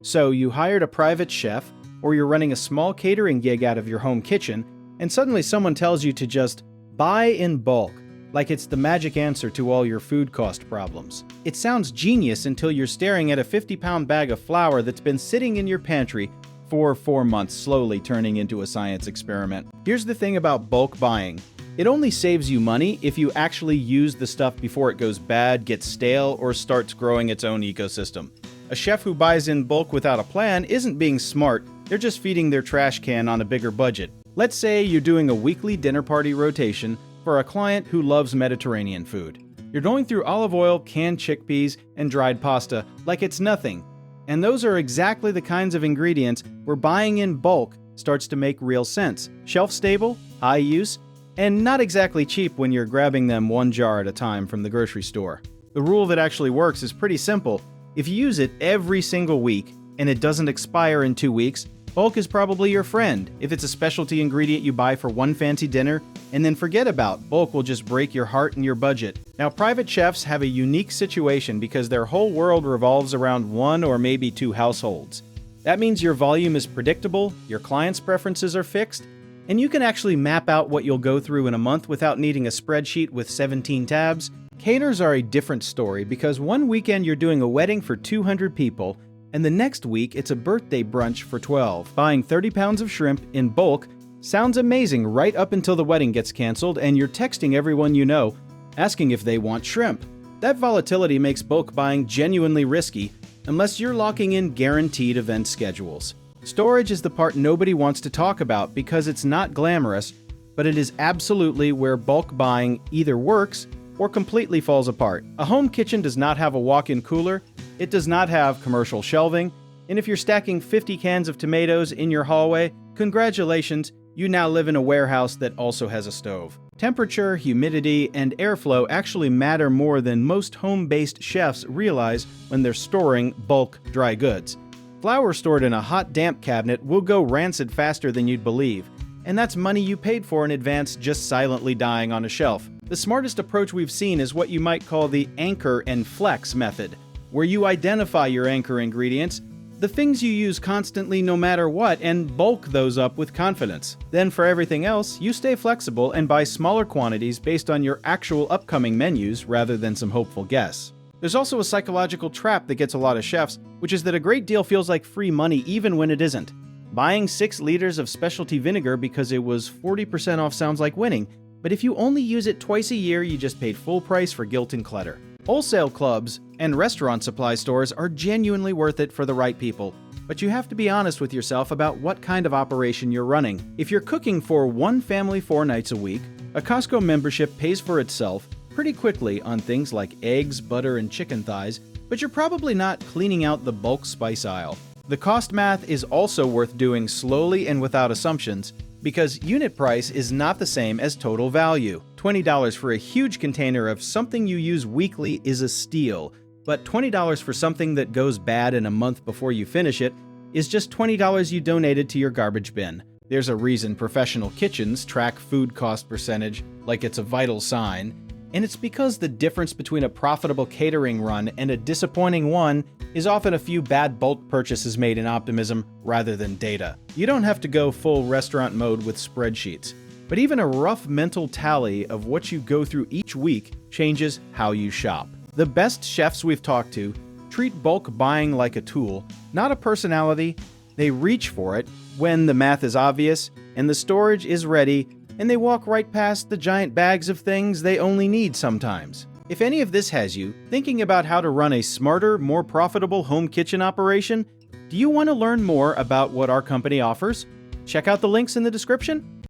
So you hired a private chef, or you're running a small catering gig out of your home kitchen, and suddenly someone tells you to just buy in bulk, like it's the magic answer to all your food cost problems. It sounds genius until you're staring at a 50-pound bag of flour that's been sitting in your pantry for 4 months, slowly turning into a science experiment. Here's the thing about bulk buying. It only saves you money if you actually use the stuff before it goes bad, gets stale, or starts growing its own ecosystem. A chef who buys in bulk without a plan isn't being smart, they're just feeding their trash can on a bigger budget. Let's say you're doing a weekly dinner party rotation for a client who loves Mediterranean food. You're going through olive oil, canned chickpeas, and dried pasta like it's nothing. And those are exactly the kinds of ingredients where buying in bulk starts to make real sense. Shelf-stable, high use, and not exactly cheap when you're grabbing them one jar at a time from the grocery store. The rule that actually works is pretty simple. If you use it every single week and it doesn't expire in 2 weeks, bulk is probably your friend. If it's a specialty ingredient you buy for one fancy dinner and then forget about, bulk will just break your heart and your budget. Now, private chefs have a unique situation because their whole world revolves around 1 or maybe 2 households. That means your volume is predictable, your clients' preferences are fixed, and you can actually map out what you'll go through in a month without needing a spreadsheet with 17 tabs. Caterers are a different story because one weekend you're doing a wedding for 200 people, and the next week it's a birthday brunch for 12. Buying 30 pounds of shrimp in bulk sounds amazing right up until the wedding gets canceled and you're texting everyone you know, asking if they want shrimp. That volatility makes bulk buying genuinely risky unless you're locking in guaranteed event schedules. Storage is the part nobody wants to talk about because it's not glamorous, but it is absolutely where bulk buying either works or completely falls apart. A home kitchen does not have a walk-in cooler, it does not have commercial shelving, and if you're stacking 50 cans of tomatoes in your hallway, congratulations, you now live in a warehouse that also has a stove. Temperature, humidity, and airflow actually matter more than most home-based chefs realize when they're storing bulk dry goods. Flour stored in a hot, damp cabinet will go rancid faster than you'd believe, and that's money you paid for in advance just silently dying on a shelf. The smartest approach we've seen is what you might call the anchor and flex method, where you identify your anchor ingredients, the things you use constantly no matter what, and bulk those up with confidence. Then for everything else, you stay flexible and buy smaller quantities based on your actual upcoming menus rather than some hopeful guess. There's also a psychological trap that gets a lot of chefs, which is that a great deal feels like free money even when it isn't. Buying 6 liters of specialty vinegar because it was 40% off sounds like winning, but if you only use it twice a year, you just paid full price for guilt and clutter. Wholesale clubs and restaurant supply stores are genuinely worth it for the right people, but you have to be honest with yourself about what kind of operation you're running. If you're cooking for one family 4 nights a week, a Costco membership pays for itself pretty quickly on things like eggs, butter, and chicken thighs, but you're probably not cleaning out the bulk spice aisle. The cost math is also worth doing slowly and without assumptions, because unit price is not the same as total value. $20 for a huge container of something you use weekly is a steal, but $20 for something that goes bad in a month before you finish it is just $20 you donated to your garbage bin. There's a reason professional kitchens track food cost percentage like it's a vital sign, and it's because the difference between a profitable catering run and a disappointing one is often a few bad bulk purchases made in optimism rather than data. You don't have to go full restaurant mode with spreadsheets, but even a rough mental tally of what you go through each week changes how you shop. The best chefs we've talked to treat bulk buying like a tool, not a personality. They reach for it when the math is obvious and the storage is ready, and they walk right past the giant bags of things they only need sometimes. If any of this has you thinking about how to run a smarter, more profitable home kitchen operation, do you want to learn more about what our company offers? Check out the links in the description.